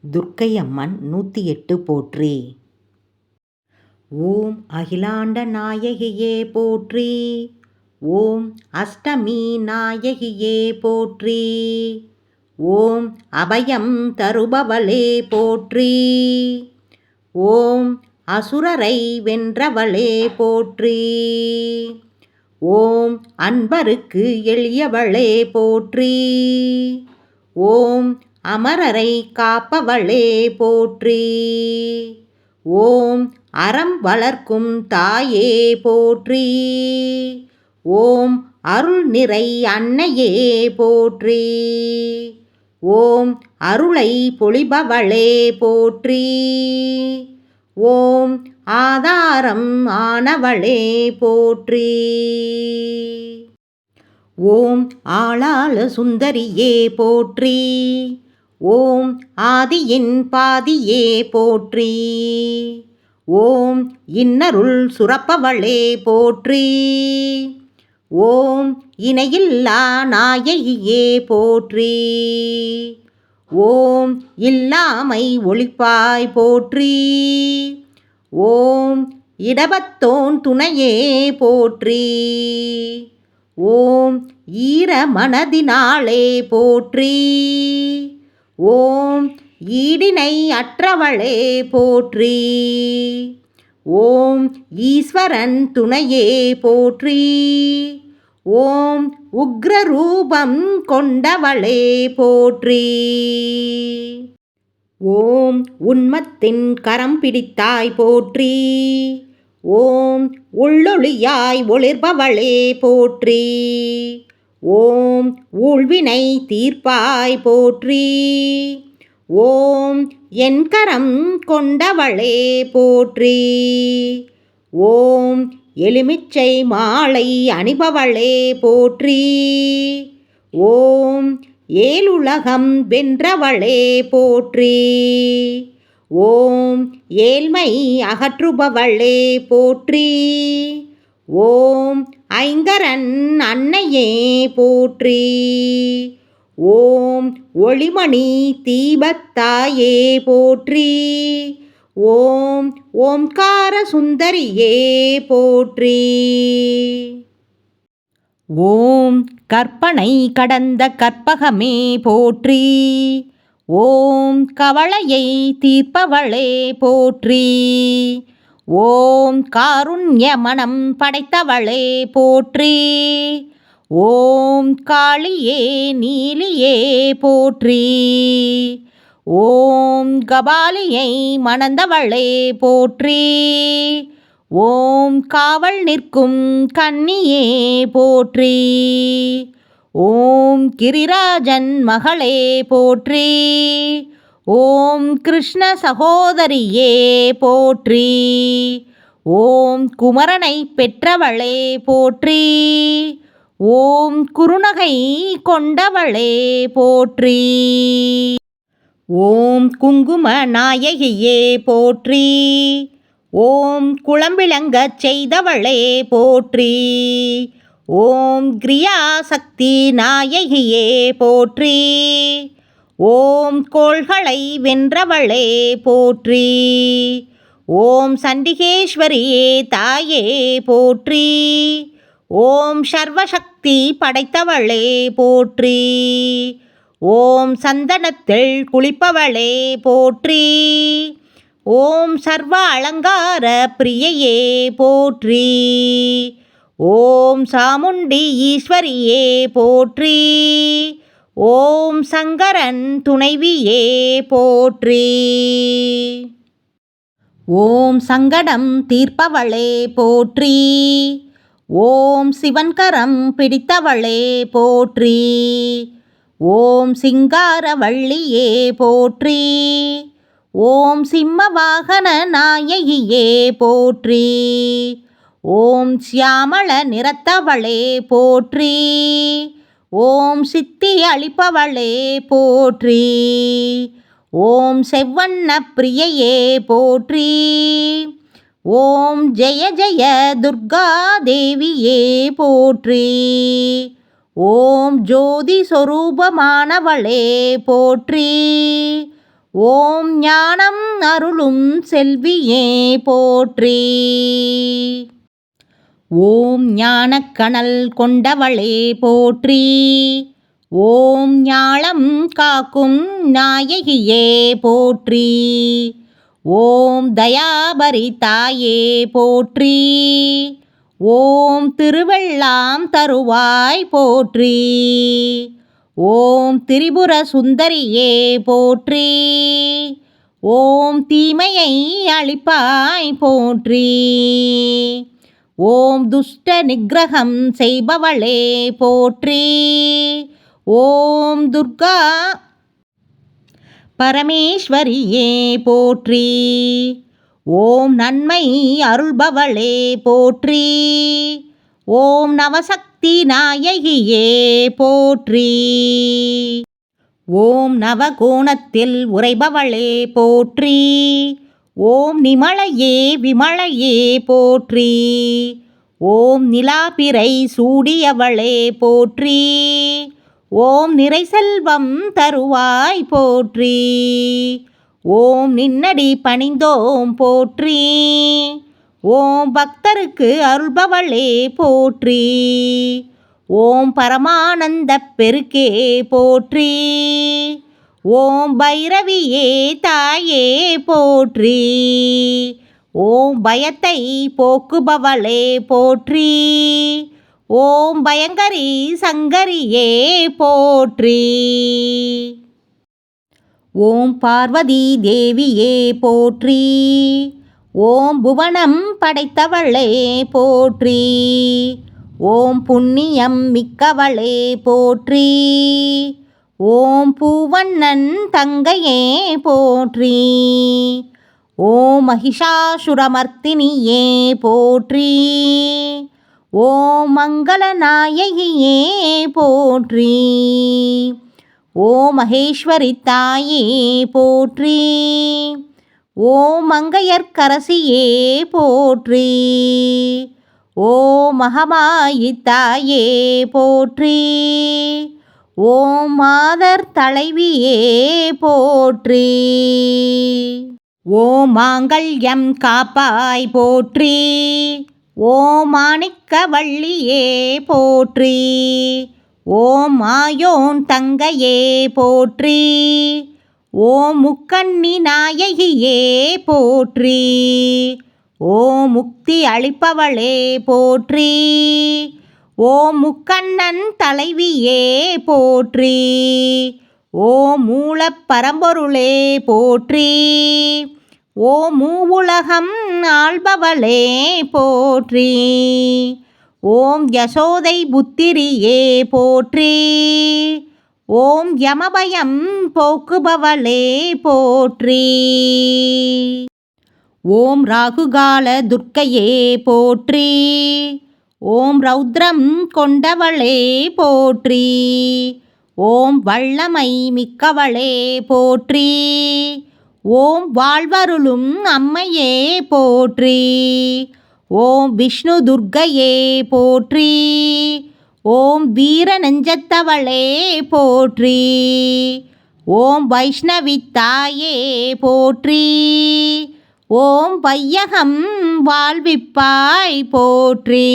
துர்க்கை அம்மன் 108 போற்றி. ஓம் அகிலாண்ட நாயகியே போற்றி. ஓம் அஷ்டமி நாயகியே போற்றி. ஓம் அபயம் தருபவளே போற்றி. ஓம் அசுரரை வென்றவளே போற்றி. ஓம் அன்பருக்கு எளியவளே போற்றி. ஓம் அமரரை காப்பவளே போற்றி. ஓம் அறம் வளர்க்கும் தாயே போற்றி. ஓம் அருள் நிறை அன்னையே போற்றி. ஓம் அருளை பொழிபவளே போற்றி. ஓம் ஆதாரம் ஆனவளே போற்றி. ஓம் ஆளாள சுந்தரியே போற்றி. ஓம் ஆதியின் பாதியே போற்றி. ஓம் இன்னருள் சுரப்பவளே போற்றி. ஓம் இணையில்லா நாயகியே போற்றி. ஓம் இல்லாமை ஒளிப்பாய் போற்றி. ஓம் இடபத்தோன் துணையே போற்றி. ஓம் ஈர மனதினாளே போற்றி. ஓம் ஈடினை அற்றவளே போற்றி. ஓம் ஈஸ்வரன் துணையே போற்றி. ஓம் உக்ரரூபம் கொண்டவளே போற்றி. ஓம் உன்மத்தின் கரம் பிடித்தாய் போற்றி. ஓம் உள்ளொளியாய் ஒளிர்பவளே போற்றி. ஓம் ஊழ்வினை தீர்ப்பாய் போற்றி. ஓம் என் கரம் கொண்டவளே போற்றி. ஓம் எலுமிச்சை மாலை அணிபவளே போற்றி. ஓம் ஏழுலகம் வென்றவளே போற்றி. ஓம் ஏழ்மை அகற்றுபவளே போற்றி. ஓம் ஐங்கரன் அன்னையே போற்றி. ஓம் ஒளிமணி தீபத்தாயே போற்றி. ஓம் ஓம்கார சுந்தரியே போற்றி. ஓம் கற்பனை கடந்த கற்பகமே போற்றி. ஓம் கவலையை தீர்ப்பவளே போற்றி. ஓம் காருண்ய மனம் படைத்தவளே போற்றி. ஓம் காளியே நீலியே போற்றி. ஓம் கபாலியை மணந்தவளே போற்றி. ஓம் காவல் நிற்கும் கன்னியே போற்றி. ஓம் கிரிராஜன் மகளே போற்றி. ஓம் கிருஷ்ண சகோதரியே போற்றி. ஓம் குமரனை பெற்றவளே போற்றி. ஓம் குறுநகை கொண்டவளே போற்றி. ஓம் குங்கும நாயகியே போற்றி. ஓம் குளம்பிளங்கச் செய்தவளே போற்றி. ஓம் கிரியாசக்தி நாயகியே போற்றி. ஓம் கோள்களை வென்றவளே போற்றி. ஓம் சண்டிகேஸ்வரியே தாயே போற்றி. ஓம் சர்வசக்தி படைத்தவளே போற்றி. ஓம் சந்தனத்தில் குளிப்பவளே போற்றி. ஓம் சர்வ அலங்கார பிரியையே போற்றி. ஓம் சாமுண்டி ஈஸ்வரியே போற்றி. ஓம் சங்கரன் துணைவியே போற்றி. ஓம் சங்கடம் தீர்ப்பவளே போற்றி. ஓம் சிவன்கரம் பிடித்தவளே போற்றி. ஓம் சிங்காரவள்ளியே போற்றி. ஓம் சிம்மவாகன நாயகியே போற்றி. ஓம் சியாமள நிறத்தவளே போற்றி. ஓம் சித்தி அளிப்பவளே போற்றி. ஓம் செவ்வண்ண பிரியையே போற்றி. ஓம் ஜெய ஜெய துர்கா தேவியே போற்றி. ஓம் ஜோதி சொரூபமானவளே போற்றி. ஓம் ஞானம் அருளும் செல்வியே போற்றி. ஓம் ஞானக்கனல் கொண்டவளே போற்றி. ஓம் ஞாலம் காக்கும் நாயகியே போற்றி. ஓம் தயாபரி தாயே போற்றி. ஓம் திருவெல்லாம் தருவாய் போற்றி. ஓம் திரிபுர சுந்தரியே போற்றி. ஓம் தீமையை அழிப்பாய் போற்றி. ஓம் துஷ்ட நிக்கிரகம் செய்பவளே போற்றி. ஓம் துர்கா பரமேஸ்வரியே போற்றி. ஓம் நன்மை அருள்பவளே போற்றி. ஓம் நவசக்தி நாயகியே போற்றி. ஓம் நவகோணத்தில் உறைபவளே போற்றி. ஓம் நிமலையே விமலையே போற்றி. ஓம் நிலாபிறை சூடியவளே போற்றி. ஓம் நிறைசெல்வம் தருவாய் போற்றி. ஓம் நின்னடி பணிந்தோம் போற்றி. ஓம் பக்தருக்கு அருள்பவளே போற்றி. ஓம் பரமானந்த பெருக்கே போற்றி. ஓம் பைரவியே தாயே போற்றி. ஓம் பயத்தை போக்குபவளே போற்றி. ஓம் பயங்கரி சங்கரியே போற்றி. ஓம் பார்வதி தேவியே போற்றி. ஓம் புவனம் படைத்தவளே போற்றி. ஓம் புண்ணியம் மிக்கவளே போற்றி. ஓம் பூவண்ணன் தங்கையே போற்றி. ஓம் மகிஷாசுரமர்த்தினியே போற்றி. ஓம் மங்களநாயகியே போற்றி. ஓம் மகேஸ்வரி தாயே போற்றி. ஓம் மங்கையர்க்கரசியே போற்றி. ஓம் மகமாயி தாயே போற்றி. ஓம் மாதர் தலைவியே போற்றி. ஓம் மாங்கல்யம் காப்பாய் போற்றி. ஓம் மாணிக்கவள்ளியே போற்றி. ஓம் மாயோன் தங்கையே போற்றி. ஓம் முக்கண்ணி நாயகியே போற்றி. ஓம் முக்தி அளிப்பவளே போற்றி. ஓம் முக்கண்ணன் தலைவியே போற்றி. ஓம் மூலப் பரம்பொருளே போற்றி. ஓம் மூவுலகம் ஆள்பவளே போற்றி. ஓம் யசோதை புத்திரியே போற்றி. ஓம் யமபயம் போக்குபவளே போற்றி. ஓம் ராகுகால துர்க்கையே போற்றி. ஓம் ரௌத்ரம் கொண்டவளே போற்றி. ஓம் வல்லமை மிக்கவளே போற்றி. ஓம் வாழ்வருளும் அம்மையே போற்றி. ஓம் விஷ்ணு துர்க்கையே போற்றி. ஓம் வீர நெஞ்சத்தவளே போற்றி. ஓம் வைஷ்ணவி தாயே போற்றி. ஓம் வையகம் வாழ்விப்பாய் போற்றி.